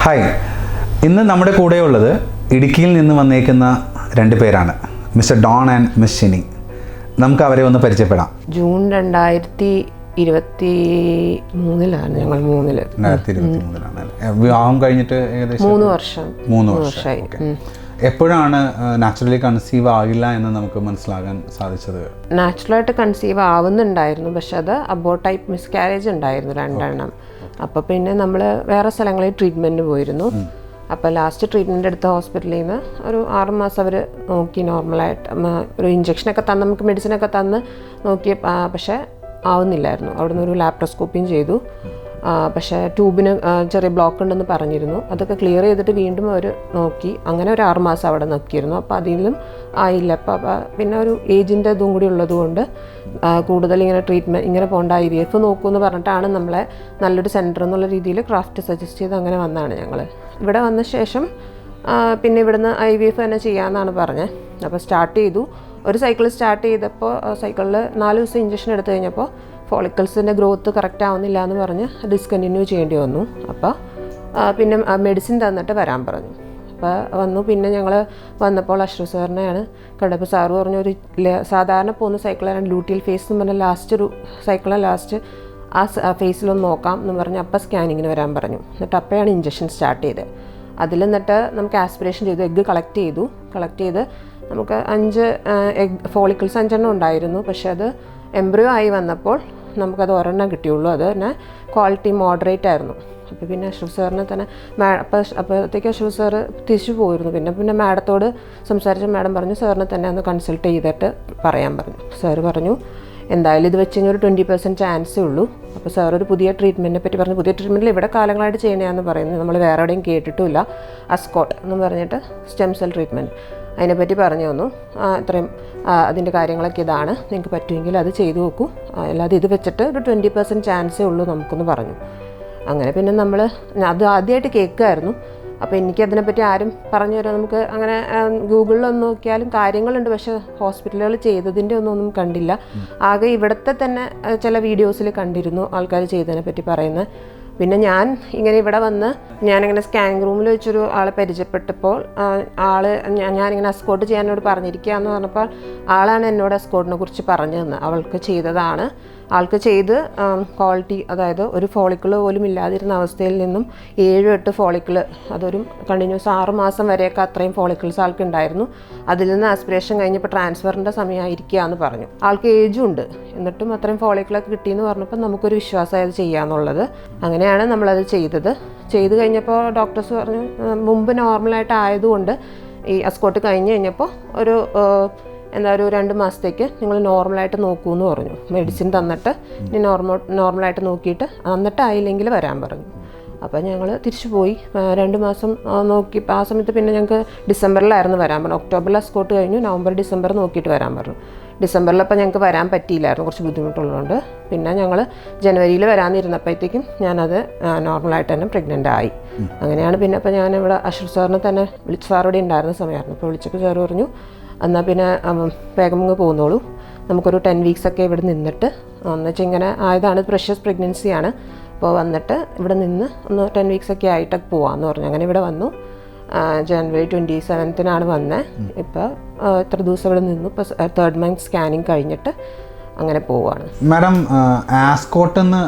Hi, ഇന്ന് നമ്മുടെ കൂടെയുള്ളത് ഇടുക്കിയിൽ നിന്ന് വന്നേക്കുന്ന രണ്ട് പേരാണ്, Mr Don and Miss Shini. നമുക്ക് അവരെ ഒന്ന് പരിചയപ്പെടാം. ജൂൺ 2023 ഞങ്ങൾ 2023 വിവാഹം കഴിഞ്ഞിട്ട് ഏകദേശം 3 വർഷം. എപ്പോഴാണ് നാച്ചുറലി കൺസീവ് ആകില്ല എന്ന് നമുക്ക് മനസ്സിലാകാൻ സാധിച്ചത്? നാച്ചുറലായിട്ട് കൺസീവ് ആവുന്നുണ്ടായിരുന്നു, പക്ഷെ അത് അബോർട്ട് ടൈപ്പ് മിസ്കാരേജ് ഉണ്ടായിരുന്നു 2 എണ്ണം. അപ്പോൾ പിന്നെ നമ്മൾ വേറെ സ്ഥലങ്ങളിൽ ട്രീറ്റ്മെൻറ്റ് പോയിരുന്നു. അപ്പോൾ ലാസ്റ്റ് ട്രീറ്റ്മെൻറ്റ് എടുത്ത ഹോസ്പിറ്റലിൽ നിന്ന് ഒരു 6 മാസം അവർ നോക്കി, നോർമലായിട്ട് ഒരു ഇഞ്ചക്ഷനൊക്കെ തന്ന് നമുക്ക് മെഡിസിനൊക്കെ തന്ന് നോക്കി, പക്ഷേ ആവുന്നില്ലായിരുന്നു. അവിടെ നിന്ന് ഒരു ലാപ്രോസ്കോപ്പിയും ചെയ്തു, പക്ഷേ ട്യൂബിന് ചെറിയ ബ്ലോക്ക് ഉണ്ടെന്ന് പറഞ്ഞിരുന്നു. അതൊക്കെ ക്ലിയർ ചെയ്തിട്ട് വീണ്ടും അവർ നോക്കി. അങ്ങനെ ഒരു 6 മാസം അവിടെ നോക്കിയിരുന്നു. അപ്പോൾ അതിലും ആയില്ല. അപ്പോൾ പിന്നെ ഒരു ഏജിൻ്റെ ഇതും കൂടി ഉള്ളതുകൊണ്ട് കൂടുതൽ ഇങ്ങനെ ട്രീറ്റ്മെൻറ്റ് ഇങ്ങനെ പോകേണ്ട IVF നോക്കുമെന്ന് പറഞ്ഞിട്ടാണ് നമ്മളെ നല്ലൊരു സെൻറ്റർ എന്നുള്ള രീതിയിൽ ക്രാഫ്റ്റ് സജസ്റ്റ് ചെയ്ത് അങ്ങനെ വന്നതാണ് ഞങ്ങൾ. ഇവിടെ വന്ന ശേഷം പിന്നെ ഇവിടുന്ന് IVF തന്നെ ചെയ്യാമെന്നാണ് പറഞ്ഞത്. അപ്പോൾ സ്റ്റാർട്ട് ചെയ്തു. ഒരു സൈക്കിൾ സ്റ്റാർട്ട് ചെയ്തപ്പോൾ സൈക്കിളിൽ 4 ദിവസം ഇഞ്ചക്ഷൻ എടുത്തു കഴിഞ്ഞപ്പോൾ ഫോളിക്കിൾസിൻ്റെ ഗ്രോത്ത് കറക്റ്റ് ആവുന്നില്ല എന്ന് പറഞ്ഞ് ഡിസ്കണ്ടിന്യൂ ചെയ്യേണ്ടി വന്നു. അപ്പോൾ പിന്നെ മെഡിസിൻ തന്നിട്ട് വരാൻ പറഞ്ഞു. അപ്പോൾ വന്നു. പിന്നെ ഞങ്ങൾ വന്നപ്പോൾ അഷ്റഫ് സാറിനെയാണ് കണ്ടപ്പോൾ സാറ് പറഞ്ഞു, ഒരു സാധാരണ പോകുന്ന സൈക്കിളാണ് ലൂട്ടിയൽ ഫേസ് എന്ന് പറഞ്ഞാൽ ലാസ്റ്റ് ഒരു സൈക്കിളിന് ലാസ്റ്റ് ആ ഫേസിലൊന്ന് നോക്കാം എന്ന് പറഞ്ഞ് അപ്പോൾ സ്കാനിങ്ങിന് വരാൻ പറഞ്ഞു. എന്നിട്ട് അപ്പോഴാണ് ഇഞ്ചക്ഷൻ സ്റ്റാർട്ട് ചെയ്തത്. അതിൽ എന്നിട്ട് നമുക്ക് ആസ്പിറേഷൻ ചെയ്തു, എഗ്ഗ് കളക്ട് ചെയ്ത് നമുക്ക് 5 എഗ് ഫോളിക്കിൾസ് 5 എണ്ണം ഉണ്ടായിരുന്നു. പക്ഷേ അത് എംബ്രിയോ ആയി വന്നപ്പോൾ നമുക്കത് 1 എണ്ണം കിട്ടിയുള്ളൂ. അത് തന്നെ ക്വാളിറ്റി മോഡറേറ്റ് ആയിരുന്നു. അപ്പോൾ പിന്നെ അഷ്റഫ് സാറിനെ തന്നെ അപ്പോഴത്തേക്ക് അഷ്റഫ് സാറ് തിരിച്ചു പോയിരുന്നു. പിന്നെ മാഡത്തോട് സംസാരിച്ച മാഡം പറഞ്ഞു സാറിനെ തന്നെ ഒന്ന് കൺസൾട്ട് ചെയ്തിട്ട് പറയാൻ പറഞ്ഞു. സാറ് പറഞ്ഞു എന്തായാലും ഇത് വെച്ച് കഴിഞ്ഞാൽ ഒരു 20% ചാൻസേ ഉള്ളൂ. അപ്പോൾ സാർ ഒരു പുതിയ ട്രീറ്റ്മെൻറ്റിനെ പറ്റി പറഞ്ഞു. പുതിയ ട്രീറ്റ്മെൻറ്റിൽ ഇവിടെ കാലങ്ങളായിട്ട് ചെയ്യണമെന്ന് പറയുന്നത് നമ്മൾ വേറെ എവിടെയും കേട്ടിട്ടുമില്ല. അസ്കോട്ട് എന്ന് പറഞ്ഞിട്ട് സ്റ്റെം സെൽ ട്രീറ്റ്മെൻറ്റ്, അതിനെപ്പറ്റി പറഞ്ഞു തന്നു. ഇത്രയും അതിൻ്റെ കാര്യങ്ങളൊക്കെ ഇതാണ്, നിങ്ങൾക്ക് പറ്റുമെങ്കിൽ അത് ചെയ്തു നോക്കൂ, അല്ലാതെ ഇത് വെച്ചിട്ട് ഒരു 20% ചാൻസേ ഉള്ളൂ നമുക്കെന്ന് പറഞ്ഞു. അങ്ങനെ പിന്നെ നമ്മൾ അത് ആദ്യമായിട്ട് കേൾക്കുമായിരുന്നു. അപ്പോൾ എനിക്കതിനെപ്പറ്റി ആരും പറഞ്ഞു തരാം, നമുക്ക് അങ്ങനെ ഗൂഗിളിലൊന്നും നോക്കിയാലും കാര്യങ്ങളുണ്ട്, പക്ഷേ ഹോസ്പിറ്റലുകൾ ചെയ്തതിൻ്റെ ഒന്നും കണ്ടില്ല. ആകെ ഇവിടുത്തെ തന്നെ ചില വീഡിയോസിൽ കണ്ടിരുന്നു ആൾക്കാർ ചെയ്തതിനെ പറ്റി പറയുന്നത്. പിന്നെ ഞാൻ ഇങ്ങനെ ഇവിടെ വന്ന് ഞാനിങ്ങനെ സ്കാനിങ് റൂമിൽ വെച്ചൊരു ആളെ പരിചയപ്പെട്ടപ്പോൾ ഞാനിങ്ങനെ എസ്കോർട്ട് ചെയ്യാനോട് പറഞ്ഞിരിക്കുകയെന്ന് പറഞ്ഞപ്പോൾ ആളാണ് എന്നോട് എസ്കോർട്ടിനെ കുറിച്ച് പറഞ്ഞു തന്നത്. അവൾക്ക് ചെയ്തതാണ്, ആൾക്ക് ചെയ്ത് ക്വാളിറ്റി, അതായത് ഒരു ഫോളിക്കിൾ പോലും ഇല്ലാതിരുന്ന അവസ്ഥയിൽ നിന്നും 7-8 ഫോളിക്കിൾ, അതൊരു കണ്ടിന്യൂസ് 6 മാസം വരെയൊക്കെ അത്രയും ഫോളിക്കിൾസ് ആൾക്ക് ഉണ്ടായിരുന്നു. അതിൽ നിന്ന് ആസ്പിറേഷൻ കഴിഞ്ഞപ്പോൾ ട്രാൻസ്ഫറിൻ്റെ സമയമായിരിക്കുക എന്ന് പറഞ്ഞു. ആൾക്ക് ഏജും ഉണ്ട്, എന്നിട്ടും അത്രയും ഫോളിക്കിളൊക്കെ കിട്ടിയെന്ന് പറഞ്ഞപ്പോൾ നമുക്കൊരു വിശ്വാസമായി അത് ചെയ്യാമെന്നുള്ളത്. അങ്ങനെയാണ് നമ്മളത് ചെയ്ത് കഴിഞ്ഞപ്പോൾ ഡോക്ടേഴ്സ് പറഞ്ഞു മുമ്പ് നോർമലായിട്ട് ആയതുകൊണ്ട് ഈ അസ്കോട്ട് കഴിഞ്ഞ് കഴിഞ്ഞപ്പോൾ ഒരു 2 മാസത്തേക്ക് നിങ്ങൾ നോർമലായിട്ട് നോക്കൂ എന്ന് പറഞ്ഞു. മെഡിസിൻ തന്നിട്ട് ഇനി നോർമലായിട്ട് നോക്കിയിട്ട് എന്നിട്ടായില്ലെങ്കിൽ വരാൻ പറഞ്ഞു. അപ്പോൾ ഞങ്ങൾ തിരിച്ചു പോയി 2 മാസം നോക്കി. ആ സമയത്ത് പിന്നെ ഞങ്ങൾക്ക് ഡിസംബറിലായിരുന്നു വരാൻ പറഞ്ഞു. ഒക്ടോബറിൽ അസ്കോട്ട് കഴിഞ്ഞു, നവംബർ ഡിസംബർ നോക്കിയിട്ട് വരാൻ പറഞ്ഞു. ഡിസംബറിലപ്പോൾ ഞങ്ങൾക്ക് വരാൻ പറ്റിയില്ലായിരുന്നു, കുറച്ച് ബുദ്ധിമുട്ടുള്ളതുകൊണ്ട്. പിന്നെ ഞങ്ങൾ ജനുവരിയിൽ വരാനിരുന്നപ്പോഴത്തേക്കും ഞാനത് നോർമലായിട്ട് തന്നെ പ്രഗ്നൻ്റ് ആയി. അങ്ങനെയാണ് പിന്നെ അപ്പോൾ ഞാനിവിടെ അഷ്റഫ് സാറിനെ തന്നെ സാറിവിടെ ഉണ്ടായിരുന്ന സമയമായിരുന്നു. അപ്പോൾ വിളിച്ചപ്പോൾ സാറ് പറഞ്ഞു എന്നാൽ പിന്നെ വേഗം പോന്നോളൂ, നമുക്കൊരു 10 വീക്സൊക്കെ ഇവിടെ നിന്നിട്ട്, എന്ന് വെച്ചാൽ ഇങ്ങനെ ആയതാണ്, പ്രഷ്യസ് പ്രഗ്നൻസിയാണ്. അപ്പോൾ വന്നിട്ട് ഇവിടെ നിന്ന് ഒന്ന് 10 വീക്സൊക്കെ ആയിട്ടൊക്കെ പോവാമെന്ന് പറഞ്ഞു. അങ്ങനെ ഇവിടെ വന്നു. ജനുവരി 27 വന്നത്. ഇപ്പോൾ ഇത്ര ദിവസം ഇവിടെ നിന്നു. ഇപ്പോൾ 3rd മന്ത് സ്കാനിങ് കഴിഞ്ഞിട്ട് അങ്ങനെ പോവുകയാണ്. മാഡം, ആസ്കോട്ട് എന്ന്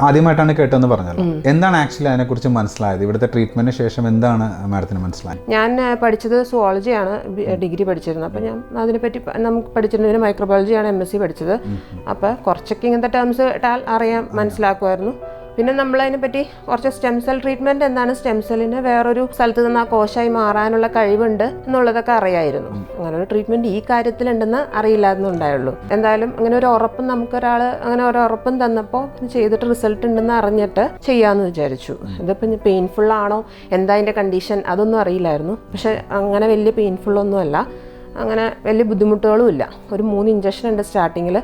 ആദ്യമായിട്ടാണ് കേട്ടതെന്ന് പറഞ്ഞല്ലോ, എന്താണ് ആക്ച്വലി അതിനെക്കുറിച്ച് മനസ്സിലായത്? ഇവിടുത്തെ ട്രീറ്റ്മെൻറ്റിന് ശേഷം എന്താണ് മാഡത്തിന് മനസ്സിലായത്? ഞാൻ പഠിച്ചത് സുവോളജിയാണ്, ഡിഗ്രി പഠിച്ചിരുന്നത്. അപ്പോൾ ഞാൻ അതിനെപ്പറ്റി നമുക്ക് പഠിച്ചിരുന്നതിന് മൈക്രോബയോളജിയാണ് MSc പഠിച്ചത്. അപ്പോൾ കുറച്ചൊക്കെ ഇങ്ങനത്തെ ടേംസ് അറിയാൻ മനസ്സിലാക്കുമായിരുന്നു. പിന്നെ നമ്മളതിനെപ്പറ്റി കുറച്ച് സ്റ്റെം സെൽ ട്രീറ്റ്മെൻറ്റ് എന്താണ്, സ്റ്റെം സെല്ലിന് വേറൊരു സ്ഥലത്ത് നിന്ന് ആ കോശമായി മാറാനുള്ള കഴിവുണ്ട് എന്നുള്ളതൊക്കെ അറിയായിരുന്നു. അങ്ങനെ ഒരു ട്രീറ്റ്മെൻറ്റ് ഈ കാര്യത്തിലുണ്ടെന്ന് അറിയില്ലായിരുന്നുണ്ടായുള്ളൂ. എന്തായാലും അങ്ങനെ ഒരു ഉറപ്പും നമുക്കൊരാൾ അങ്ങനെ ഒരു ഉറപ്പും തന്നപ്പോൾ ചെയ്തിട്ട് റിസൾട്ട് ഉണ്ടെന്ന് അറിഞ്ഞിട്ട് ചെയ്യാമെന്ന് വിചാരിച്ചു. ഇതിപ്പോൾ പെയിൻഫുള്ളാണോ എന്താ അതിൻ്റെ കണ്ടീഷൻ അതൊന്നും അറിയില്ലായിരുന്നു. പക്ഷേ അങ്ങനെ വലിയ പെയിൻഫുള്ളൊന്നുമല്ല, അങ്ങനെ വലിയ ബുദ്ധിമുട്ടുകളും ഇല്ല. ഒരു 3 ഇഞ്ചക്ഷൻ ഉണ്ട് സ്റ്റാർട്ടിങ്ങിൽ.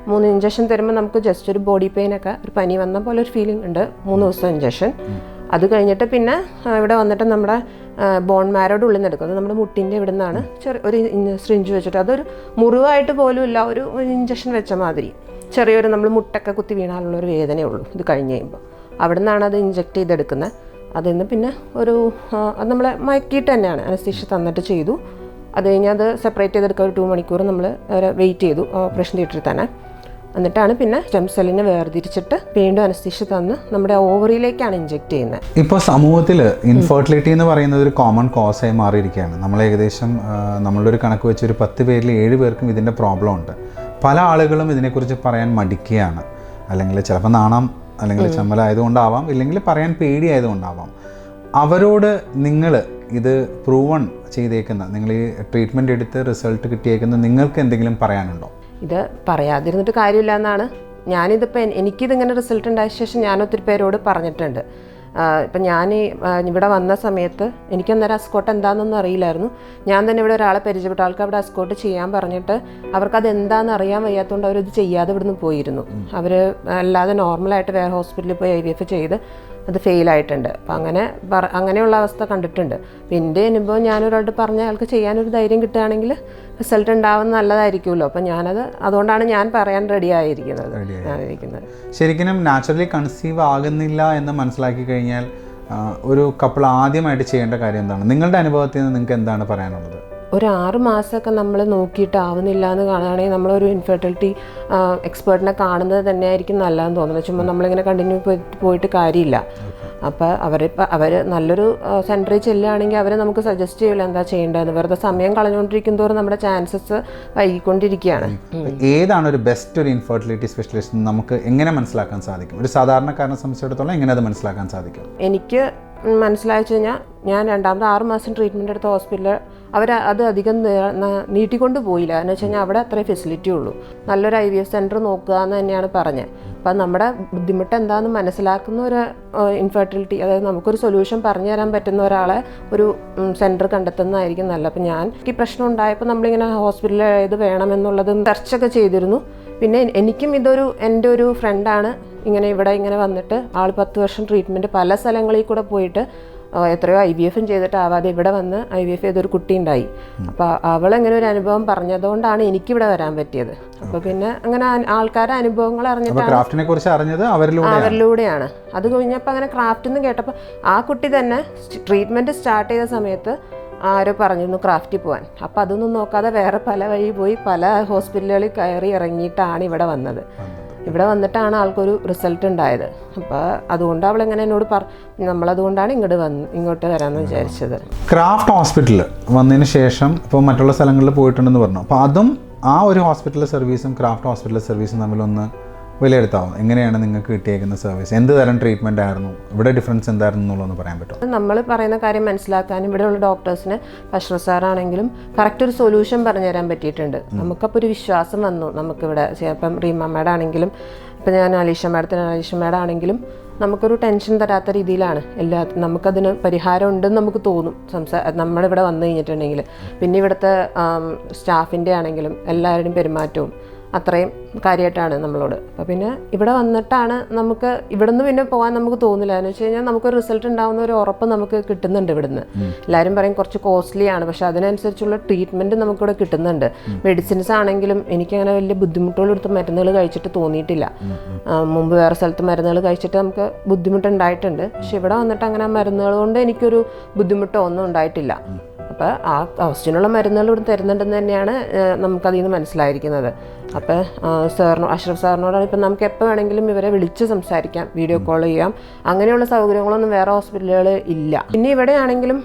3 ഇഞ്ചക്ഷൻ തരുമ്പോൾ നമുക്ക് ജസ്റ്റ് ഒരു ബോഡി പെയിനൊക്കെ, ഒരു പനി വന്ന പോലെ ഒരു ഫീലിംഗ് ഉണ്ട്. 3 ദിവസം ഇഞ്ചക്ഷൻ. അത് കഴിഞ്ഞിട്ട് പിന്നെ ഇവിടെ വന്നിട്ട് നമ്മുടെ ബോൺ മാരോയുടെ ഉള്ളിൽ നിന്ന് എടുക്കുന്നത്, നമ്മുടെ മുട്ടിൻ്റെ ഇവിടെ നിന്നാണ് ഒരു സിറിഞ്ച് വെച്ചിട്ട്, അതൊരു മുറിവായിട്ട് പോലും ഇല്ല, ഒരു ഇഞ്ചക്ഷൻ വെച്ച മാതിരി ചെറിയൊരു നമ്മൾ മുട്ടൊക്കെ കുത്തി വീണാലുള്ളൊരു വേദനയുള്ളൂ. ഇത് കഴിഞ്ഞ് കഴിയുമ്പോൾ അവിടെ നിന്നാണ് അത് ഇഞ്ചക്ട് ചെയ്തെടുക്കുന്നത്. അതിൽ പിന്നെ ഒരു അത് നമ്മളെ മയക്കിയിട്ട് തന്നെയാണ് അനസ്തീഷ്യ തന്നിട്ട് ചെയ്തു. അത് കഴിഞ്ഞ് അത് സെപ്പറേറ്റ് ചെയ്തെടുക്കാൻ ഒരു 2 മണിക്കൂർ നമ്മൾ വെയിറ്റ് ചെയ്തു ഓപ്പറേഷൻ തിയേറ്ററിൽ തന്നെ. എന്നിട്ടാണ് പിന്നെ സ്റ്റെം സെല്ലിനെ വേർതിരിച്ചിട്ട് വീണ്ടും അനസ്തീഷ്യ തന്ന് നമ്മുടെ ഓവറിയിലേക്കാണ് ഇഞ്ചെക്ട് ചെയ്യുന്നത്. ഇപ്പോൾ സമൂഹത്തിൽ ഇൻഫെർട്ടിലിറ്റി എന്ന് പറയുന്നത് ഒരു കോമൺ കോസായി മാറിയിരിക്കുകയാണ്. നമ്മൾ ഏകദേശം നമ്മളുടെ ഒരു കണക്ക് വെച്ച് ഒരു 10 പേരിൽ 7 പേർക്കും ഇതിൻ്റെ പ്രോബ്ലം ഉണ്ട്. പല ആളുകളും ഇതിനെക്കുറിച്ച് പറയാൻ മടിക്കുകയാണ്. അല്ലെങ്കിൽ ചിലപ്പോൾ നാണം അല്ലെങ്കിൽ ചമ്മലായതുകൊണ്ടാവാം, ഇല്ലെങ്കിൽ പറയാൻ പേടിയായതുകൊണ്ടാവാം. അവരോട് നിങ്ങൾ ഇത് പ്രൂവൺ ചെയ്തേക്കുന്ന, നിങ്ങൾ ഈ ട്രീറ്റ്മെൻറ്റ് എടുത്ത് റിസൾട്ട് കിട്ടിയേക്കുന്ന നിങ്ങൾക്ക് എന്തെങ്കിലും പറയാനുണ്ടോ? ഇത് പറയാതിരുന്നിട്ട് കാര്യമില്ല എന്നാണ്. ഞാനിതിപ്പോൾ എനിക്കിതിങ്ങനെ റിസൾട്ട് ഉണ്ടായ ശേഷം ഞാൻ ഒത്തിരി പേരോട് പറഞ്ഞിട്ടുണ്ട്. ഇപ്പം ഞാൻ ഇവിടെ വന്ന സമയത്ത് എനിക്കന്നേരം അസ്കോട്ട് എന്താണെന്നൊന്നും അറിയില്ലായിരുന്നു. ഞാൻ തന്നെ ഇവിടെ ഒരാളെ പരിചയപ്പെട്ട ആൾക്ക് അവിടെ അസ്കോട്ട് ചെയ്യാൻ പറഞ്ഞിട്ട് അവർക്കത് എന്താണെന്ന് അറിയാൻ വയ്യാത്തതുകൊണ്ട് അവരത് ചെയ്യാതെ ഇവിടുന്ന് പോയിരുന്നു. അവർ അല്ലാതെ നോർമലായിട്ട് വേറെ ഹോസ്പിറ്റലിൽ പോയി IVF ചെയ്ത് അത് ഫെയിലായിട്ടുണ്ട്. അപ്പം അങ്ങനെയുള്ള അവസ്ഥ കണ്ടിട്ടുണ്ട്. അപ്പം എൻ്റെ അനുഭവം ഞാനൊരാളോട് പറഞ്ഞ ആൾക്ക് ചെയ്യാനൊരു ധൈര്യം കിട്ടുകയാണെങ്കിൽ റിസൾട്ട് ഉണ്ടാവുന്ന നല്ലതായിരിക്കുമല്ലോ. അപ്പം അതുകൊണ്ടാണ് ഞാൻ പറയാൻ റെഡി ആയിരിക്കുന്നത്. ശരിക്കും നാച്ചുറലി കൺസീവ് ആകുന്നില്ല എന്ന് മനസ്സിലാക്കി കഴിഞ്ഞാൽ ഒരു കപ്പിൾ ആദ്യമായിട്ട് ചെയ്യേണ്ട കാര്യം എന്താണ്? നിങ്ങളുടെ അനുഭവത്തിൽ നിന്ന് നിങ്ങൾക്ക് എന്താണ് പറയാനുള്ളത്? ഒരു 6 മാസമൊക്കെ നമ്മൾ നോക്കിയിട്ട് ആവുന്നില്ല എന്ന് കാണുകയാണെങ്കിൽ നമ്മളൊരു ഇൻഫെർട്ടിലിറ്റി എക്സ്പേർട്ടിനെ കാണുന്നത് തന്നെയായിരിക്കും നല്ലതെന്ന് തോന്നുന്നത്. ചുമ്മാ നമ്മളിങ്ങനെ കണ്ടിന്യൂ പോയിട്ട് കാര്യമില്ല. അപ്പോൾ അവർ നല്ലൊരു സെൻറ്ററിൽ ചെല്ലുകയാണെങ്കിൽ അവരെ നമുക്ക് സജസ്റ്റ് ചെയ്യില്ല എന്താ ചെയ്യേണ്ടതെന്ന്. വെറുതെ സമയം കളഞ്ഞുകൊണ്ടിരിക്കും തോറും നമ്മുടെ ചാൻസസ് വൈകിക്കൊണ്ടിരിക്കുകയാണ്. ഏതാണ് ഒരു ബെസ്റ്റ് ഒരു ഇൻഫെർട്ടിലിറ്റി സ്പെഷ്യലിസ്റ്റ് നമുക്ക് എങ്ങനെ മനസ്സിലാക്കാൻ സാധിക്കും? ഒരു സാധാരണക്കാരനെ സംബന്ധിച്ചിടത്തോളം എങ്ങനെ അത് മനസ്സിലാക്കാൻ സാധിക്കും? എനിക്ക് മനസ്സിലാച്ചു കഴിഞ്ഞാൽ ഞാൻ രണ്ടാമത്തെ 6 മാസം ട്രീറ്റ്മെൻറ്റ് എടുത്ത ഹോസ്പിറ്റലിൽ അത് അധികം നീട്ടിക്കൊണ്ട് പോയില്ല. എന്ന് വെച്ച് കഴിഞ്ഞാൽ അവിടെ അത്രയും ഫെസിലിറ്റി ഉള്ളൂ. നല്ലൊരു IVF സെൻറ്റർ നോക്കുക എന്ന് തന്നെയാണ് പറഞ്ഞത്. അപ്പം നമ്മുടെ ബുദ്ധിമുട്ട് എന്താണെന്ന് മനസ്സിലാക്കുന്ന ഒരു ഇൻഫെർട്ടിലിറ്റി, അതായത് നമുക്കൊരു സൊല്യൂഷൻ പറഞ്ഞു തരാൻ പറ്റുന്ന ഒരാളെ ഒരു സെൻറ്റർ കണ്ടെത്തുന്നതായിരിക്കും നല്ലത്. അപ്പം എനിക്ക് പ്രശ്നം ഉണ്ടായപ്പോൾ നമ്മളിങ്ങനെ ഹോസ്പിറ്റലിൽ ഏത് വേണമെന്നുള്ളത് സെർച്ചൊക്കെ ചെയ്തിരുന്നു. പിന്നെ എനിക്കും എൻ്റെ ഒരു ഫ്രണ്ടാണ് ഇവിടെ വന്നിട്ട് ആൾ 10 വർഷം ട്രീറ്റ്മെൻറ്റ് പല സ്ഥലങ്ങളിൽ കൂടെ പോയിട്ട് എത്രയോ IVF ചെയ്തിട്ട് ആവാതെ ഇവിടെ വന്ന് IVF ചെയ്തൊരു കുട്ടി ഉണ്ടായി. അപ്പോൾ അവളെങ്ങനെ ഒരു അനുഭവം പറഞ്ഞതുകൊണ്ടാണ് എനിക്കിവിടെ വരാൻ പറ്റിയത്. അപ്പോൾ പിന്നെ അങ്ങനെ ആൾക്കാരുടെ അനുഭവങ്ങൾ അറിഞ്ഞിട്ട് അവരിലൂടെയാണ്. അത് കഴിഞ്ഞപ്പോൾ അങ്ങനെ ക്രാഫ്റ്റ് എന്ന് കേട്ടപ്പോൾ ആ കുട്ടി തന്നെ ട്രീറ്റ്മെൻറ്റ് സ്റ്റാർട്ട് ചെയ്ത സമയത്ത് ആരോ പറഞ്ഞിരുന്നു ക്രാഫ്റ്റിൽ പോകാൻ. അപ്പോൾ അതൊന്നും നോക്കാതെ വേറെ പല വഴി പോയി പല ഹോസ്പിറ്റലുകളിൽ കയറി ഇറങ്ങിയിട്ടാണ് ഇവിടെ വന്നത്. ഇവിടെ വന്നിട്ടാണ് ആൾക്കൊരു റിസൾട്ട് ഉണ്ടായത്. അപ്പോൾ അതുകൊണ്ട് അവളെങ്ങനെ എന്നോട് നമ്മളതുകൊണ്ടാണ് ഇങ്ങോട്ട് വരാമെന്ന് വിചാരിച്ചത്. ക്രാഫ്റ്റ് ഹോസ്പിറ്റലിൽ വന്നതിന് ശേഷം ഇപ്പോൾ മറ്റുള്ള സ്ഥലങ്ങളിൽ പോയിട്ടുണ്ടെന്ന് പറഞ്ഞു. അപ്പോൾ അതും ആ ഒരു ഹോസ്പിറ്റലിലെ സർവീസും ക്രാഫ്റ്റ് ഹോസ്പിറ്റലിലെ സർവീസും തമ്മിലൊന്ന് വിലയിരുത്താവും. എങ്ങനെയാണ് നിങ്ങൾക്ക് കിട്ടിയേക്കുന്ന സർവീസ്? എന്ത് തരം ട്രീറ്റ്മെൻ്റ് ആയിരുന്നു? ഇവിടെ ഡിഫറൻസ് എന്തായിരുന്നു എന്നുള്ളതൊന്ന് പറയാൻ പറ്റുമോ? നമ്മൾ പറയുന്ന കാര്യം മനസ്സിലാക്കാനും ഇവിടെയുള്ള ഡോക്ടേഴ്സിന് അഷ്റഫ് സാറാണെങ്കിലും കറക്റ്റ് ഒരു സൊല്യൂഷൻ പറഞ്ഞു തരാൻ പറ്റിയിട്ടുണ്ട്. നമുക്കപ്പോൾ ഒരു വിശ്വാസം വന്നു. നമുക്കിവിടെ ഇപ്പം റീമ മാഡം ആണെങ്കിലും ഇപ്പം ഞാൻ അലീഷ മാഡം ആണെങ്കിലും നമുക്കൊരു ടെൻഷൻ തരാത്ത രീതിയിലാണ് നമുക്കതിന് പരിഹാരം ഉണ്ടെന്ന് നമുക്ക് തോന്നും നമ്മളിവിടെ വന്നു കഴിഞ്ഞിട്ടുണ്ടെങ്കിൽ. പിന്നെ ഇവിടുത്തെ സ്റ്റാഫിൻ്റെ ആണെങ്കിലും എല്ലാവരുടെയും പെരുമാറ്റവും അത്രയും കാര്യമായിട്ടാണ് നമ്മളോട്. അപ്പോൾ പിന്നെ ഇവിടെ വന്നിട്ടാണ് നമുക്ക് ഇവിടുന്ന് പിന്നെ പോകാൻ നമുക്ക് തോന്നില്ല. എന്ന് വെച്ച് കഴിഞ്ഞാൽ നമുക്കൊരു റിസൾട്ട് ഉണ്ടാകുന്ന ഒരു ഉറപ്പ് നമുക്ക് കിട്ടുന്നുണ്ട് ഇവിടുന്ന്. എല്ലാവരും പറയും കുറച്ച് കോസ്റ്റ്ലി ആണ്, പക്ഷേ അതിനനുസരിച്ചുള്ള ട്രീറ്റ്മെൻറ്റ് നമുക്കിവിടെ കിട്ടുന്നുണ്ട്. മെഡിസിൻസ് ആണെങ്കിലും എനിക്കങ്ങനെ വലിയ ബുദ്ധിമുട്ടുകളെടുത്ത് മരുന്നുകൾ കഴിച്ചിട്ട് തോന്നിയിട്ടില്ല. മുമ്പ് വേറെ സ്ഥലത്ത് മരുന്നുകൾ കഴിച്ചിട്ട് നമുക്ക് ബുദ്ധിമുട്ടുണ്ടായിട്ടുണ്ട്. പക്ഷെ ഇവിടെ വന്നിട്ട് അങ്ങനെ മരുന്നുകൾ കൊണ്ട് എനിക്കൊരു ബുദ്ധിമുട്ടോ ഒന്നും ഉണ്ടായിട്ടില്ല. അപ്പോൾ ആ ആവശ്യത്തിനുള്ള മരുന്നുകൾ ഇവിടെ തരുന്നുണ്ടെന്ന് തന്നെയാണ് നമുക്കതിൽ നിന്ന് മനസ്സിലായിരിക്കുന്നത്. അപ്പോൾ അഷ്റഫ് സാറിനോടാണ് ഇപ്പം നമുക്ക് എപ്പോൾ വേണമെങ്കിലും ഇവരെ വിളിച്ച് സംസാരിക്കാം, വീഡിയോ കോൾ ചെയ്യാം. അങ്ങനെയുള്ള സൗകര്യങ്ങളൊന്നും വേറെ ഹോസ്പിറ്റലുകൾ ഇല്ല. പിന്നെ ഇവിടെ ആണെങ്കിലും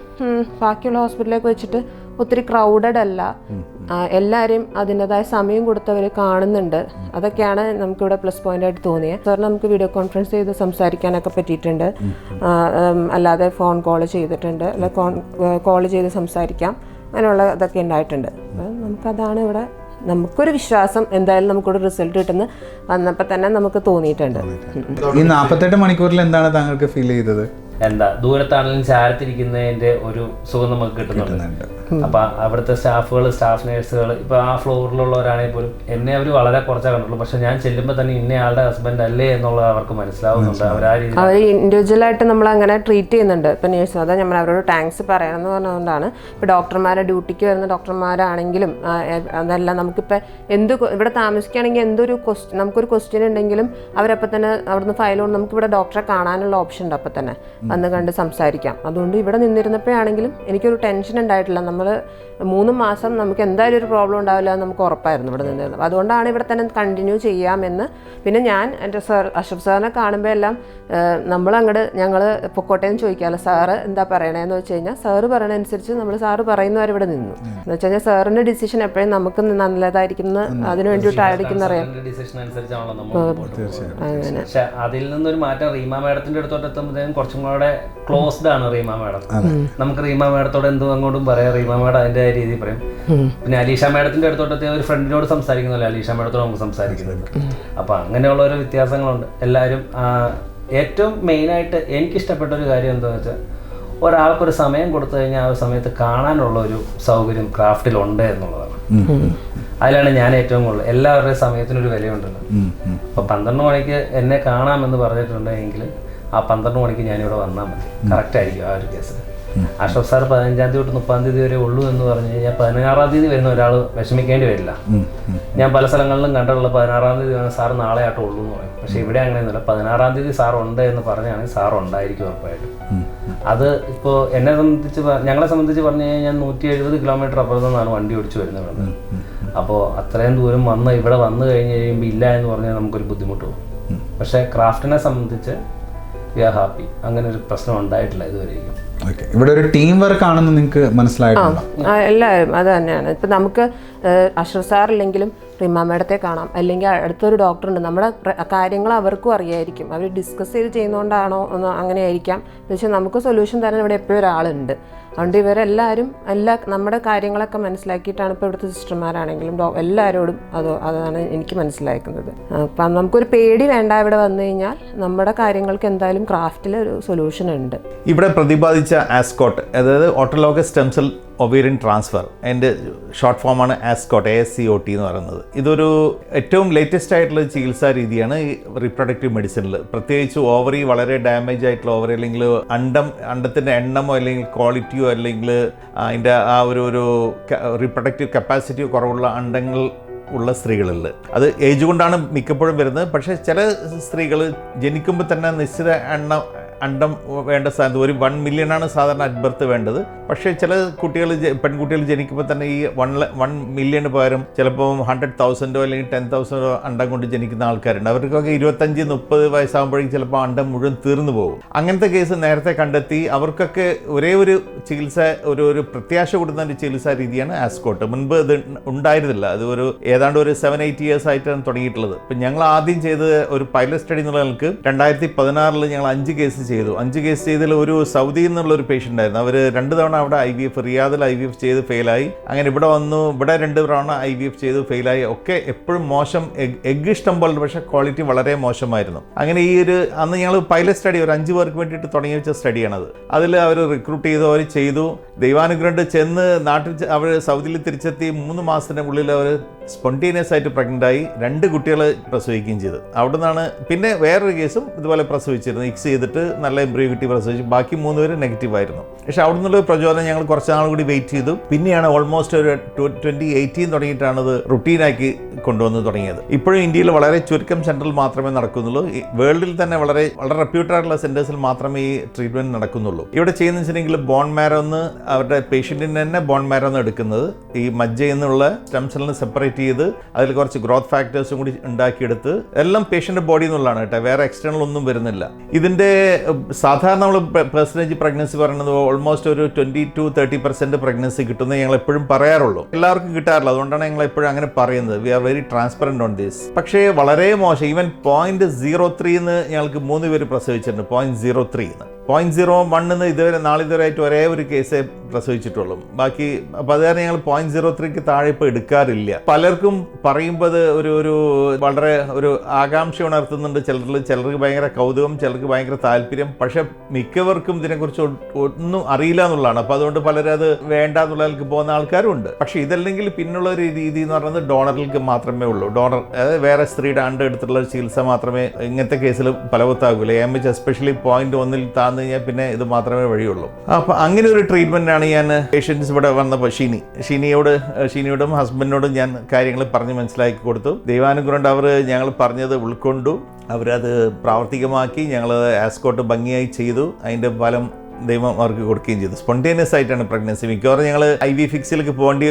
ബാക്കിയുള്ള ഹോസ്പിറ്റലിലേക്ക് വെച്ചിട്ട് ഒത്തിരി ക്രൗഡഡ് അല്ല. എല്ലാവരെയും അതിൻ്റെതായ സമയം കൊടുത്തവർ കാണുന്നുണ്ട്. അതൊക്കെയാണ് നമുക്കിവിടെ പ്ലസ് പോയിന്റ് ആയിട്ട് തോന്നിയത്. സാറിന് നമുക്ക് വീഡിയോ കോൺഫറൻസ് ചെയ്ത് സംസാരിക്കാനൊക്കെ പറ്റിയിട്ടുണ്ട്. അല്ലാതെ ഫോൺ കോൾ ചെയ്തിട്ടുണ്ട്, അല്ല കോൾ ചെയ്ത് സംസാരിക്കാം. അങ്ങനെയുള്ള ഇതൊക്കെ ഉണ്ടായിട്ടുണ്ട്. അപ്പം നമുക്കതാണ് ഇവിടെ നമുക്കൊരു വിശ്വാസം എന്തായാലും നമുക്കൊരു റിസൾട്ട് കിട്ടുന്ന വന്നപ്പോൾ തന്നെ നമുക്ക് തോന്നിയിട്ടുണ്ട്. ഈ 48 മണിക്കൂറിൽ എന്താണ് താങ്കൾക്ക് ഫീൽ ചെയ്തത്? ദൂരത്താണെങ്കിലും ചാരത്തിരിക്കുന്നതിൻ്റെ ഒരു സുഖം നമുക്ക് കിട്ടുന്നുണ്ട്. അപ്പോൾ അവിടുത്തെ സ്റ്റാഫ് നേഴ്സുകൾ ഇപ്പോൾ ആ ഫ്ലോറിലുള്ളവരാണെങ്കിൽ പോലും എന്നെ അവർ വളരെ കുറച്ചേ കണ്ടുള്ളൂ. പക്ഷെ ഞാൻ ചെല്ലുമ്പോൾ തന്നെ ഇന്നയാളുടെ ഹസ്ബൻഡ് അല്ലേ എന്നുള്ളത് അവർക്ക് മനസ്സിലാവുന്നുണ്ട്. അവർ ആ രീതിയിൽ അവർ ഇൻഡിവിജ്വലായിട്ട് നമ്മൾ അങ്ങനെ ട്രീറ്റ് ചെയ്യുന്നുണ്ട്. ഇപ്പം നേഴ്സ് അതാ നമ്മൾ അവരോട് താങ്ക്സ് പറയണമെന്ന് പറഞ്ഞതുകൊണ്ടാണ്. ഇപ്പോൾ ഡോക്ടർമാരെ ഡ്യൂട്ടിക്ക് വരുന്ന ഡോക്ടർമാരാണെങ്കിലും അതല്ല നമുക്കിപ്പോൾ ഇവിടെ താമസിക്കുകയാണെങ്കിൽ നമുക്കൊരു ക്വസ്റ്റ്യൻ ഉണ്ടെങ്കിലും അവരപ്പോൾ തന്നെ അവിടുന്ന് ഫയൽ കൊണ്ട് നമുക്കിവിടെ ഡോക്ടറെ കാണാനുള്ള ഓപ്ഷൻ ഉണ്ട്. അപ്പം തന്നെ വന്ന് കണ്ട് സംസാരിക്കാം. അതുകൊണ്ട് ഇവിടെ നിന്നിരുന്നപ്പോഴാണെങ്കിലും എനിക്കൊരു ടെൻഷൻ ഉണ്ടായിട്ടില്ല. നമ്മൾ 3 മാസം നമുക്ക് എന്തായാലും ഒരു പ്രോബ്ലം ഉണ്ടാവില്ല എന്ന് നമുക്ക് ഉറപ്പായിരുന്നു ഇവിടെ നിന്നിരുന്നത്. അതുകൊണ്ടാണ് ഇവിടെ തന്നെ കണ്ടിന്യൂ ചെയ്യാമെന്ന്. പിന്നെ ഞാൻ എൻ്റെ അഷ്റഫ് സാറിനെ കാണുമ്പോൾ എല്ലാം ഞങ്ങൾ പൊക്കോട്ടെ എന്ന് ചോദിക്കാമല്ലോ, സാറ് എന്താ പറയണേന്ന് വെച്ച് കഴിഞ്ഞാൽ സാറ് പറയണതനുസരിച്ച് നമ്മൾ സാറ് പറയുന്നവർ ഇവിടെ നിന്നു. എന്ന് വെച്ച് കഴിഞ്ഞാൽ സാറിൻ്റെ ഡിസിഷൻ എപ്പോഴും നമുക്ക് നല്ലതായിരിക്കുന്ന അതിന് വേണ്ടിയിട്ടായിരിക്കും അറിയാം. അങ്ങനെ പക്ഷെ അതിൽ നിന്നൊരു മാറ്റം റീമ മാഡത്തിന്റെ അടുത്തോട്ട് എത്തുമ്പോഴത്തേക്കും കുറച്ചും കൂടെ ക്ലോസ്ഡ് ആണ് റീമ മാഡം. നമുക്ക് റീമ മാഡത്തോട് എന്തും അങ്ങോട്ടും പറയാം, റീമ മാഡം അതിന്റെ രീതിയിൽ പറയും. പിന്നെ അലീഷ മാഡത്തിന്റെ അടുത്തോട്ട് ഒരു ഫ്രണ്ടിനോട് സംസാരിക്കുന്നല്ലോ അലീഷ മാഡത്തോട് നമുക്ക് സംസാരിക്കുന്നത്. അപ്പൊ അങ്ങനെയുള്ള ഒരു വ്യത്യാസങ്ങളുണ്ട്. എല്ലാവരും ഏറ്റവും മെയിനായിട്ട് എനിക്കിഷ്ടപ്പെട്ട ഒരു കാര്യം എന്താണെന്ന് വെച്ചാൽ ഒരാൾക്കൊരു സമയം കൊടുത്തു കഴിഞ്ഞാൽ ആ സമയത്ത് കാണാനുള്ള ഒരു സൗകര്യം ക്രാഫ്റ്റിലുണ്ട് എന്നുള്ളതാണ്. അതിലാണ് ഞാൻ ഏറ്റവും കൂടുതൽ എല്ലാവരുടെയും സമയത്തിനൊരു വിലയുണ്ടല്ലോ. അപ്പോൾ 12 മണിക്ക് എന്നെ കാണാമെന്ന് പറഞ്ഞിട്ടുണ്ടെങ്കിൽ ആ 12 മണിക്ക് ഞാനിവിടെ വന്നാൽ മതി, കറക്റ്റായിരിക്കും ആ ഒരു കേസിൽ. അഷ്റഫ് സാർ 15-ാം തീയതി തൊട്ട് 30-ാം തീയതി വരെ ഉള്ളൂ എന്ന് പറഞ്ഞു കഴിഞ്ഞാൽ 16-ാം തീയതി വരുന്ന ഒരാൾ വിഷമിക്കേണ്ടി വരില്ല. ഞാൻ പല സ്ഥലങ്ങളിലും കണ്ടിട്ടുള്ള 16-ാം തീയതി സാർ നാളെ ആയിട്ട് ഉള്ളൂ എന്ന് പറയും. പക്ഷേ ഇവിടെ അങ്ങനെയൊന്നുമില്ല, 16-ാം തീയതി സാർ ഉണ്ട് എന്ന് പറഞ്ഞാണെങ്കിൽ സാർ ഉണ്ടായിരിക്കും ഉറപ്പായിട്ടും. അത് ഇപ്പോൾ ഞങ്ങളെ സംബന്ധിച്ച് പറഞ്ഞു കഴിഞ്ഞാൽ ഞാൻ 170 കിലോമീറ്റർ അപ്പുറത്തു നിന്നാണ് വണ്ടി ഓടിച്ചു വരുന്നത്. അപ്പോൾ അത്രയും ദൂരം ഇവിടെ വന്നു കഴിഞ്ഞ് കഴിയുമ്പോൾ ഇല്ല എന്ന് പറഞ്ഞാൽ നമുക്കൊരു ബുദ്ധിമുട്ട് പോകും. പക്ഷേ ക്രാഫ്റ്റിനെ സംബന്ധിച്ച് വി ആർ ഹാപ്പി, അങ്ങനെ ഒരു പ്രശ്നം ഉണ്ടായിട്ടില്ല ഇതുവരെയും. ഇവിടെ ഒരു ടീം വർക്ക് ആണെന്ന് നിങ്ങൾക്ക് മനസ്സിലായിട്ടുണ്ടോ? എല്ലാവരും അത് തന്നെയാണ്. ഇപ്പം നമുക്ക് അഷ്റഫ് സാർ ഇല്ലെങ്കിലും റിമ മാഡത്തെ കാണാം, അല്ലെങ്കിൽ അടുത്തൊരു ഡോക്ടറുണ്ട്. നമ്മുടെ കാര്യങ്ങൾ അവർക്കും അറിയായിരിക്കും. അവർ ഡിസ്കസ് ചെയ്ത് ചെയ്യുന്നതുകൊണ്ടാണോ എന്ന് അങ്ങനെ ആയിരിക്കാം. പക്ഷേ നമുക്ക് സൊല്യൂഷൻ തരാൻ ഇവിടെ എപ്പോഴും ഒരാളുണ്ട്. അതുകൊണ്ട് ഇവരെല്ലാവരും നമ്മുടെ കാര്യങ്ങളൊക്കെ മനസ്സിലാക്കിയിട്ടാണ് ഇപ്പോൾ ഇവിടുത്തെ സിസ്റ്റർമാരാണെങ്കിലും എല്ലാവരോടും അതാണ് എനിക്ക് മനസ്സിലാക്കുന്നത്. അപ്പം നമുക്കൊരു പേടി വേണ്ട. ഇവിടെ വന്നു കഴിഞ്ഞാൽ നമ്മുടെ കാര്യങ്ങൾക്ക് എന്തായാലും ക്രാഫ്റ്റിൽ ഒരു സൊല്യൂഷൻ ഉണ്ട്. ഇവിടെ പ്രതിപാദിച്ച ആസ്കോട്ട്, അതായത് autologous stem cell ovarian transfer, അതിൻ്റെ ഷോർട്ട് ഫോമാണ് ആസ്കോട്ട്, ASCOT എന്ന് പറയുന്നത്. ഇതൊരു ഏറ്റവും ലേറ്റസ്റ്റ് ആയിട്ടുള്ള ചികിത്സാ രീതിയാണ് ഈ റീപ്രൊഡക്റ്റീവ് മെഡിസിനിൽ. പ്രത്യേകിച്ച് ഓവറി വളരെ ഡാമേജ് ആയിട്ടുള്ള ഓവറി, അല്ലെങ്കിൽ അണ്ടത്തിൻ്റെ എണ്ണമോ അല്ലെങ്കിൽ ക്വാളിറ്റിയോ അല്ലെങ്കിൽ അതിൻ്റെ ആ ഒരു റീപ്രൊഡക്റ്റീവ് കപ്പാസിറ്റിയോ കുറവുള്ള അണ്ടങ്ങൾ ഉള്ള സ്ത്രീകളിൽ അത് ഏജ് കൊണ്ടാണ് മിക്കപ്പോഴും വരുന്നത്. പക്ഷേ ചില സ്ത്രീകൾ ജനിക്കുമ്പോൾ തന്നെ നിശ്ചിത അണ്ടം വേണ്ട സ്ഥാനത്ത് 1 മില്യണാണ് സാധാരണ അറ്റ് ബർത്ത് വേണ്ടത്. പക്ഷേ ചില പെൺകുട്ടികൾ ജനിക്കുമ്പോൾ തന്നെ ഈ 1 മില്യന് പകരം ചിലപ്പോൾ 100,000 അല്ലെങ്കിൽ 10,000 അണ്ടം കൊണ്ട് ജനിക്കുന്ന ആൾക്കാരുണ്ട്. അവർക്കൊക്കെ 25-30 വയസ്സാകുമ്പോഴേക്കും ചിലപ്പോൾ അണ്ടം മുഴുവൻ തീർന്നു പോകും. അങ്ങനത്തെ കേസ് നേരത്തെ കണ്ടെത്തി അവർക്കൊക്കെ ഒരേ ഒരു ചികിത്സ, ഒരു പ്രത്യാശ കൊടുക്കുന്ന ഒരു ചികിത്സാ രീതിയാണ് ആസ്കോട്ട്. മുൻപ് ഇത് ഉണ്ടായിരുന്നില്ല. അത് ഏതാണ്ട് ഒരു 7-8 ഇയേഴ്സ് ആയിട്ടാണ് തുടങ്ങിയിട്ടുള്ളത്. ഇപ്പം ഞങ്ങൾ ആദ്യം ചെയ്ത് ഒരു പൈലറ്റ് സ്റ്റഡി എന്നുള്ള ഞങ്ങൾക്ക് 2016 ഞങ്ങൾ 5 കേസ് ചെയ്തു. 5 കേസ് ചെയ്തതിൽ ഒരു സൗദിയിൽ നിന്നുള്ള ഒരു പേഷ്യൻ്റ് ആയിരുന്നു. അവർ 2 തവണ അവിടെ റിയാദിൽ IVF ചെയ്ത് ഫെയിലായി. അങ്ങനെ ഇവിടെ വന്നു, ഇവിടെ 2 തവണ IVF ചെയ്ത് ഫെയിലായി. ഒക്കെ എപ്പോഴും മോശം എഗ് ഇഷ്ടം പോലെ, പക്ഷേ ക്വാളിറ്റി വളരെ മോശമായിരുന്നു. അങ്ങനെ അന്ന് ഞങ്ങൾ പൈലറ്റ് സ്റ്റഡി ഒരു 5 പേർക്ക് വേണ്ടിയിട്ട് തുടങ്ങി വെച്ച സ്റ്റഡിയാണത്. അതിൽ അവർ റിക്രൂട്ട് ചെയ്തു, അവർ ചെയ്തു. ദൈവാനുഗ്രഹം ചെന്ന് അവർ സൗദിയിൽ തിരിച്ചെത്തി 3 മാസത്തിനുള്ളിൽ അവർ സ്പോണ്ടേനിയസ് ആയിട്ട് പ്രഗ്നൻ്റായി 2 കുട്ടികളെ പ്രസവിക്കുകയും ചെയ്തു. അവിടെ നിന്നാണ് പിന്നെ വേറൊരു കേസും ഇതുപോലെ പ്രസവിച്ചിരുന്നു. ഇക്സ് ചെയ്തിട്ട് നല്ല എംബ്രിയോ കിട്ടി പ്രസവിച്ചു. ബാക്കി 3 പേര് നെഗറ്റീവ് ആയിരുന്നു. പക്ഷേ അവിടെ നിന്നുള്ള പ്രചോദനം ഞങ്ങൾ കുറച്ച് നാൾ കൂടി വെയിറ്റ് ചെയ്തു. പിന്നെയാണ് ഓൾമോസ്റ്റ് ഒരു 2018 തുടങ്ങിയിട്ടാണ് അത് റുട്ടീനാക്കി കൊണ്ടുവന്ന് തുടങ്ങിയത്. ഇപ്പോഴും ഇന്ത്യയിൽ വളരെ ചുരുക്കം സെൻറ്ററിൽ മാത്രമേ നടക്കുന്നുള്ളൂ. വേൾഡിൽ തന്നെ വളരെ വളരെ റെപ്യൂട്ടഡ് ആയിട്ടുള്ള സെൻറ്റേഴ്സിൽ മാത്രമേ ഈ ട്രീറ്റ്മെൻറ്റ് നടക്കുന്നുള്ളൂ. ഇവിടെ ചെയ്യുന്ന വെച്ചിട്ടുണ്ടെങ്കിൽ ബോൺ മാരോന്ന് അവരുടെ പേഷ്യൻറ്റിന് തന്നെ ബോൺ മാരോന്ന് എടുക്കുന്നത്, ഈ മജ്ജയിൽ നിന്നുള്ള സ്റ്റെം സെല്ലിനെ സെപ്പറേറ്റ് ചെയ്ത് അതിൽ കുറച്ച് ഗ്രോത്ത് ഫാക്ടേഴ്സും കൂടി ഉണ്ടാക്കിയെടുത്ത് എല്ലാം പേഷ്യൻ്റെ ബോഡി എന്നുള്ളതാണ് കേട്ടോ, വേറെ എക്സ്റ്റേണൽ ഒന്നും വരുന്നില്ല. ഇതിൻ്റെ സാധാരണ നമ്മൾ പെർസെൻറ്റേജ് പ്രഗ്നൻസി പറയുന്നത് ഓൾമോസ്റ്റ് ഒരു 20-30% പ്രഗ്നൻസി കിട്ടുന്നത് ഞങ്ങൾ എപ്പോഴും പറയാറുള്ളൂ. എല്ലാവർക്കും കിട്ടാറില്ല. അതുകൊണ്ടാണ് ഞങ്ങൾ എപ്പോഴും അങ്ങനെ പറയുന്നത്. We are very transparent on this. പക്ഷേ വളരെ മോശം. ഈവൻ 0.03 ഞങ്ങൾക്ക് 3 പേര് പ്രസവിച്ചിട്ടുണ്ട്. 0.03 0.01 ഇതുവരെ നാളിതുവരെയായിട്ട് ഒരേ ഒരു കേസേ പ്രസവിച്ചിട്ടുള്ളൂ. ബാക്കി അപ്പോൾ അത് കാരണം ഞങ്ങൾ 0.03 താഴെ ഇപ്പോൾ എടുക്കാറില്ല. പലർക്കും പറയുമ്പോൾ അത് ഒരു വളരെ ഒരു ആകാംക്ഷ ഉണർത്തുന്നുണ്ട്. ചിലർക്ക് ഭയങ്കര കൗതുകം, ചിലർക്ക് ഭയങ്കര താല്പര്യം. പക്ഷെ മിക്കവർക്കും ഇതിനെക്കുറിച്ച് ഒന്നും അറിയില്ല എന്നുള്ളതാണ്. അപ്പോൾ അതുകൊണ്ട് പലരും അത് വേണ്ട എന്നുള്ളതിലേക്ക് പോകുന്ന ആൾക്കാരും ഉണ്ട്. പക്ഷെ ഇതല്ലെങ്കിൽ പിന്നുള്ള ഒരു രീതി എന്ന് പറയുന്നത് ഡോണറിലേക്ക് മാത്രമേ ഉള്ളൂ. ഡോണർ അതായത് വേറെ സ്ത്രീയുടെ അണ്ട എടുത്തിട്ടുള്ള ചികിത്സ മാത്രമേ ഇങ്ങനത്തെ കേസിൽ ഫലവത്താകൂല. AMH എസ്പെഷ്യലി 0.1 താഴ്ന്നു കഴിഞ്ഞാൽ പിന്നെ ഇത് മാത്രമേ വഴിയുള്ളൂ. അപ്പോൾ അങ്ങനെ ഒരു ട്രീറ്റ്മെൻറ്റാണ് ഞാൻ പേഷ്യൻസ് ഇവിടെ വന്നപ്പോൾ ഷീനിയോടും ഹസ്ബൻഡിനോടും ഞാൻ കാര്യങ്ങൾ പറഞ്ഞ് മനസ്സിലാക്കി കൊടുത്തു. ദൈവാനുഗ്രഹം അവർ ഞങ്ങൾ പറഞ്ഞത് ഉൾക്കൊണ്ടു. അവരത് പ്രാവർത്തികമാക്കി. ഞങ്ങൾ ആസ്കോട്ട് ഭംഗിയായി ചെയ്തു. അതിൻ്റെ ഫലം ദൈവം അവർക്ക് കൊടുക്കുകയും ചെയ്തു. സ്പോണ്ടേനിയസ് ആയിട്ടാണ് പ്രഗ്നൻസി. മിക്കവാറും ഞങ്ങൾ IVF ഫിക്സിലേക്ക് പോകേണ്ട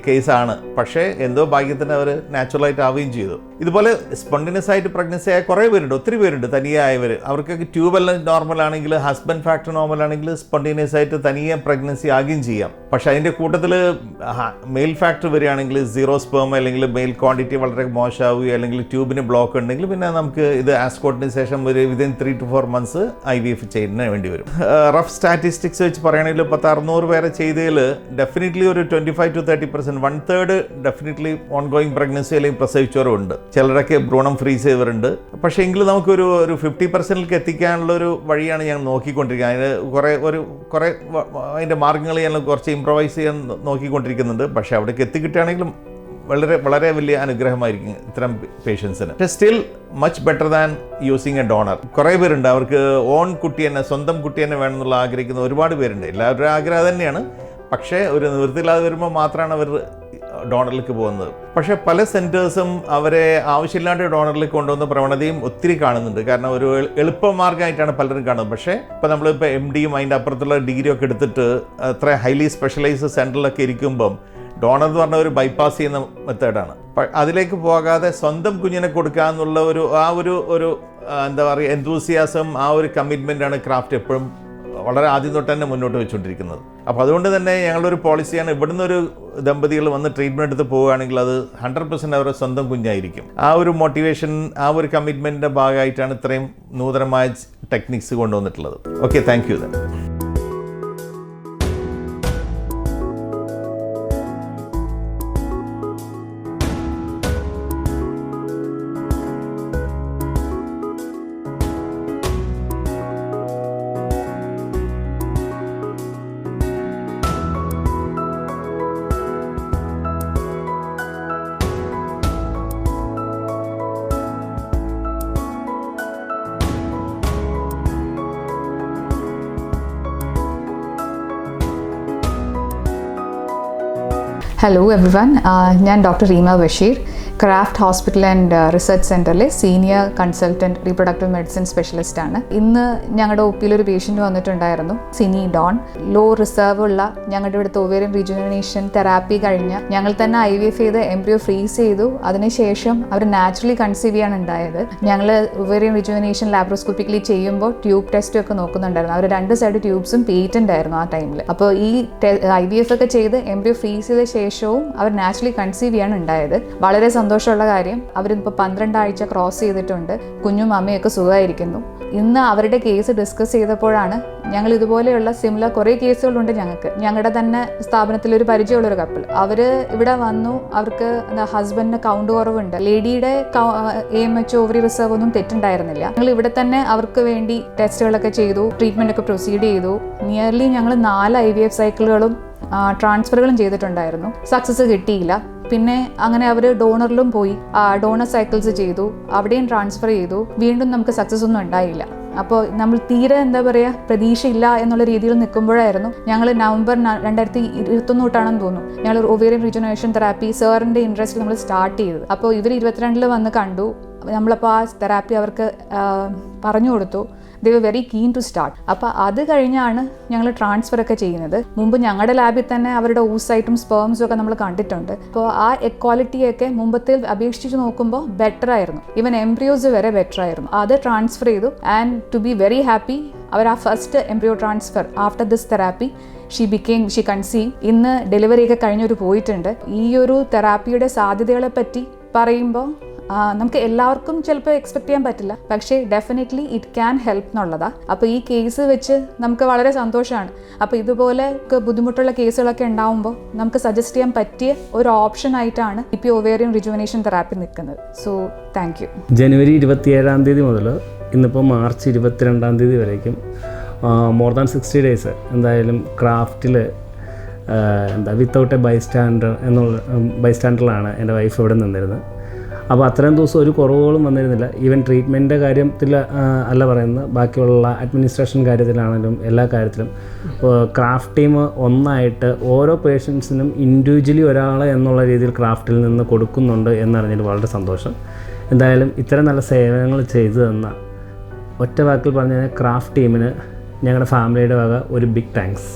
കേസാണ്. പക്ഷേ എന്തോ ഭാഗ്യത്തിന് അവർ നാച്ചുറലായിട്ട് ആവുകയും ചെയ്തു. ഇതുപോലെ സ്പോണ്ടേനിയസ് ആയിട്ട് പ്രഗ്നൻസി ആയ കുറേ പേരുണ്ട്, ഒത്തിരി പേരുണ്ട് തനിയെ ആയവർ. അവർക്കൊക്കെ ട്യൂബെല്ലാം നോർമൽ ആണെങ്കിൽ, ഹസ്ബൻഡ് ഫാക്ടർ നോർമൽ ആണെങ്കിൽ സ്പോണ്ടേനിയസ് ആയിട്ട് തനിയെ പ്രഗ്നൻസി ആകുകയും ചെയ്യാം. പക്ഷേ അതിൻ്റെ കൂട്ടത്തിൽ മെയിൽ ഫാക്ടർ വരികയാണെങ്കിൽ 0 സ്പേം അല്ലെങ്കിൽ മെയിൽ ക്വാണ്ടിറ്റി വളരെ മോശമാവുകയോ അല്ലെങ്കിൽ ട്യൂബിന് ബ്ലോക്ക് ഉണ്ടെങ്കിൽ പിന്നെ നമുക്ക് ഇത് ആസ്കോട്ടിന് ശേഷം ഒരു വിതിൻ 3 to 4 months IVF ചെയ്യുന്നതിന് വേണ്ടി വരും. റഫ് സ്റ്റാറ്റിസ്റ്റിക്സ് വെച്ച് പറയുകയാണെങ്കിൽ 600 പേരെ ചെയ്തതിൽ ഡെഫിനറ്റ്ലി ഒരു 25 to 30%, 1/3 ഡെഫിനറ്റ്ലി ഓൺഗോയിങ് പ്രഗ്നൻസി അല്ലെങ്കിൽ പ്രസവിച്ചവരും ഉണ്ട്. ചിലരൊക്കെ ഭ്രൂണം ഫ്രീസ് ചെയ്തവരുണ്ട്. പക്ഷേ എങ്കിലും നമുക്കൊരു 50%ലേക്ക് എത്തിക്കാനുള്ളൊരു വഴിയാണ് ഞങ്ങൾ നോക്കിക്കൊണ്ടിരിക്കുന്നത്. അതിന് കുറേ അതിൻ്റെ മാർഗ്ഗങ്ങൾ ഞങ്ങൾ കുറച്ച് ഇംപ്രവൈസ് ചെയ്യാൻ നോക്കിക്കൊണ്ടിരിക്കുന്നുണ്ട്. പക്ഷേ അവിടേക്ക് എത്തിക്കിട്ടുകയാണെങ്കിലും വളരെ വലിയ അനുഗ്രഹമായിരിക്കും ഇത്തരം പേഷ്യൻസിന്. പക്ഷേ still much better than using A donor. കുറേ പേരുണ്ട് അവർക്ക് സ്വന്തം കുട്ടി തന്നെ വേണമെന്നുള്ള ആഗ്രഹിക്കുന്ന ഒരുപാട് പേരുണ്ട്. എല്ലാവരുടെ ആഗ്രഹം തന്നെയാണ്. പക്ഷേ ഒരു നിവൃത്തിയില്ലാതെ വരുമ്പോൾ മാത്രമാണ് അവർ ഡോണറിലേക്ക് പോകുന്നത്. പക്ഷേ പല സെൻറ്റേഴ്സും അവരെ ആവശ്യമില്ലാണ്ട് ഡോണറിലേക്ക് കൊണ്ടുവന്ന പ്രവണതയും ഒത്തിരി കാണുന്നുണ്ട്. കാരണം ഒരു എളുപ്പമാർഗ്ഗമായിട്ടാണ് പലരും കാണുന്നത്. പക്ഷേ ഇപ്പോൾ നമ്മളിപ്പോൾ MDയും അതിൻ്റെ അപ്പുറത്തുള്ള ഡിഗ്രിയൊക്കെ എടുത്തിട്ട് അത്ര ഹൈലി സ്പെഷ്യലൈസ്ഡ് സെൻറ്ററിലൊക്കെ ഇരിക്കുമ്പം ഡോണർ എന്ന് പറഞ്ഞ ഒരു ബൈപ്പാസ് ചെയ്യുന്ന മെത്തേഡാണ്. അതിലേക്ക് പോകാതെ സ്വന്തം കുഞ്ഞിനെ കൊടുക്കുക എന്നുള്ള ഒരു എന്താ പറയുക എന്തൂസിയാസം, ആ ഒരു കമ്മിറ്റ്മെൻറ്റാണ് ക്രാഫ്റ്റ് എപ്പോഴും വളരെ ആദ്യം തൊട്ട് തന്നെ മുന്നോട്ട് വെച്ചുകൊണ്ടിരിക്കുന്നത്. അപ്പോൾ അതുകൊണ്ട് തന്നെ ഞങ്ങളൊരു പോളിസിയാണ്, ഇവിടുന്ന് ഒരു ദമ്പതികൾ വന്ന് ട്രീറ്റ്മെൻറ്റ് എടുത്ത് പോവുകയാണെങ്കിൽ അത് 100% അവരുടെ സ്വന്തം കുഞ്ഞായിരിക്കും. ആ ഒരു മോട്ടിവേഷൻ, ആ ഒരു കമ്മിറ്റ്മെൻറ്റിൻ്റെ ഭാഗമായിട്ടാണ് ഇത്രയും നൂതനമായ ടെക്നിക്സ് കൊണ്ടുവന്നിട്ടുള്ളത്. Okay, thank you. Hello everyone, ഞാൻ doctor Reema Basheer, Craft hospital and research സെൻറ്ററിലെ senior consultant reproductive medicine specialist ആണ്. ഇന്ന് ഞങ്ങളുടെ OPയിൽ ഒരു പേഷ്യൻറ്റ് വന്നിട്ടുണ്ടായിരുന്നു, സിനി ഡോൺ. ലോ റിസർവ് ഉള്ള ഞങ്ങളുടെ ഇവിടുത്തെ ഒവേറിയൻ റീജുനേഷൻ തെറാപ്പി കഴിഞ്ഞ് ഞങ്ങൾ തന്നെ IVF ചെയ്ത് എംബ്രിയോ ഫ്രീസ് ചെയ്തു. അതിനുശേഷം അവർ നാച്ചുറലി കൺസീവ് ചെയ്യാണ് ഉണ്ടായത്. ഞങ്ങൾ ഒവേറിയൻ റീജുനേഷൻ ലാപ്രോസ്കോപ്പിക്കലി ചെയ്യുമ്പോൾ ട്യൂബ് ടെസ്റ്റും ഒക്കെ നോക്കുന്നുണ്ടായിരുന്നു. അവർ 2 സൈഡ് ട്യൂബ്സും പേറ്റൻ്റ് ആയിരുന്നു ആ ടൈമിൽ. അപ്പോൾ ഈ IVF ഒക്കെ ചെയ്ത് എംബ്രിയോ ഫ്രീസ് ചെയ്ത ശേഷവും അവർ നാച്ചുറലി കൺസീവ് ചെയ്യാണ് ഉണ്ടായത്. വളരെ സന്തോഷമുള്ള കാര്യം, അവരിപ്പോൾ 12 ആഴ്ച ക്രോസ് ചെയ്തിട്ടുണ്ട്. കുഞ്ഞും അമ്മയൊക്കെ സുഖമായിരിക്കുന്നു. ഇന്ന് അവരുടെ കേസ് ഡിസ്കസ് ചെയ്തപ്പോഴാണ് ഞങ്ങൾ ഇതുപോലെയുള്ള സിമിലർ കുറേ കേസുകളുണ്ട് ഞങ്ങളുടെ തന്നെ സ്ഥാപനത്തിൽ ഒരു പരിചയമുള്ളൊരു കപ്പിൾ. അവർ ഇവിടെ വന്നു. അവർക്ക് ഹസ്ബൻഡിന് കൗണ്ട് കുറവുണ്ട്. ലേഡിയുടെ AMH ഓവറി റിസർവ് ഒന്നും തെറ്റുണ്ടായിരുന്നില്ല. ഞങ്ങൾ ഇവിടെ തന്നെ അവർക്ക് വേണ്ടി ടെസ്റ്റുകളൊക്കെ ചെയ്തു, ട്രീറ്റ്മെൻ്റ് ഒക്കെ പ്രൊസീഡ് ചെയ്തു. നിയർലി ഞങ്ങൾ 4 IVF സൈക്കിളുകളും ട്രാൻസ്ഫറുകളും ചെയ്തിട്ടുണ്ടായിരുന്നു. സക്സസ് കിട്ടിയില്ല. പിന്നെ അങ്ങനെ അവർ ഡോണറിലും പോയി, ഡോണർ സൈക്കിൾസ് ചെയ്തു, അവിടെയും ട്രാൻസ്ഫർ ചെയ്തു. വീണ്ടും നമുക്ക് സക്സസ് ഒന്നും ഉണ്ടായില്ല. അപ്പോൾ നമ്മൾ തീരെ പ്രതീക്ഷയില്ല എന്നുള്ള രീതിയിൽ നിൽക്കുമ്പോഴായിരുന്നു ഞങ്ങൾ നവംബർ 2021 തൊട്ടാണെന്ന് തോന്നുന്നു ഞങ്ങൾ ഒവേറിയൻ റീജുനേഷൻ തെറാപ്പി സാറിൻ്റെ ഇൻട്രസ്റ്റിൽ നമ്മൾ സ്റ്റാർട്ട് ചെയ്തത്. അപ്പോൾ ഇവർ 22 വന്ന് കണ്ടു. നമ്മളപ്പോൾ ആ തെറാപ്പി അവർക്ക് പറഞ്ഞു കൊടുത്തു. They were very keen to start. അപ്പോൾ അത് കഴിഞ്ഞാണ് ഞങ്ങൾ ട്രാൻസ്ഫർ ഒക്കെ ചെയ്യുന്നത്. മുമ്പ് ഞങ്ങളുടെ ലാബിൽ തന്നെ അവരുടെ oocyteഉം സ്പേംസും ഒക്കെ നമ്മൾ കണ്ടിട്ടുണ്ട്. അപ്പോൾ ആ ക്വാളിറ്റിയൊക്കെ മുമ്പത്തെ അപേക്ഷിച്ച് നോക്കുമ്പോൾ ബെറ്റർ ആയിരുന്നു. ഈവൻ എംബ്രിയോസ് വരെ ബെറ്റർ ആയിരുന്നു. അത് ട്രാൻസ്ഫർ ചെയ്തു. And to be very happy, അവർ ആ first embryo transfer after this therapy she conceive. ഇന്ന് ഡെലിവറി ഒക്കെ കഴിഞ്ഞൊരു പോയിട്ടുണ്ട്. ഈ ഒരു തെറാപ്പിയുടെ സാധ്യതകളെ പറ്റി പറയുമ്പോൾ നമുക്ക് എല്ലാവർക്കും ചിലപ്പോൾ എക്സ്പെക്ട് ചെയ്യാൻ പറ്റില്ല, പക്ഷേ ഡെഫിനറ്റ്ലി ഇറ്റ് ക്യാൻ ഹെൽപ്പ് എന്നുള്ളതാണ്. അപ്പോൾ ഈ കേസ് വെച്ച് നമുക്ക് വളരെ സന്തോഷമാണ്. അപ്പോൾ ഇതുപോലെ ബുദ്ധിമുട്ടുള്ള കേസുകളൊക്കെ ഉണ്ടാവുമ്പോൾ നമുക്ക് സജസ്റ്റ് ചെയ്യാൻ പറ്റിയ ഒരു ഓപ്ഷൻ ആയിട്ടാണ് ഇപ്പോൾ ഒവേറിയൻ റിജുവനേഷൻ തെറാപ്പി നിൽക്കുന്നത്. So thank you. ജനുവരി 27 മുതൽ ഇന്നിപ്പോൾ മാർച്ച് 22 വരേക്കും മോർ ദാൻ 60 ഡേയ്സ് എന്തായാലും ക്രാഫ്റ്റിൽ വിത്തൗട്ട് എ ബൈസ്റ്റാൻഡറിലാണ് എൻ്റെ വൈഫ് ഇവിടെ നിന്നിരുന്നത്. അപ്പോൾ അത്രയും ദിവസം ഒരു കുറവുകളും വന്നിരുന്നില്ല. ഈവൻ ട്രീറ്റ്മെൻറ്റിൻ്റെ കാര്യത്തിൽ അല്ല പറയുന്നത്, ബാക്കിയുള്ള അഡ്മിനിസ്ട്രേഷൻ കാര്യത്തിലാണെങ്കിലും എല്ലാ കാര്യത്തിലും ക്രാഫ്റ്റ് ടീം ഒന്നായിട്ട് ഓരോ പേഷ്യൻസിനും ഇൻഡിവിജ്വലി ഒരാൾ എന്നുള്ള രീതിയിൽ ക്രാഫ്റ്റിൽ നിന്ന് കൊടുക്കുന്നുണ്ട് എന്നറിഞ്ഞതിൽ വളരെ സന്തോഷം. എന്തായാലും ഇത്തരം നല്ല സേവനങ്ങൾ ചെയ്തു തന്ന ഒറ്റ വാക്കിൽ പറഞ്ഞാൽ ക്രാഫ്റ്റ് ടീമിന് ഞങ്ങളുടെ ഫാമിലിയുടെ വക ഒരു ബിഗ് താങ്ക്സ്.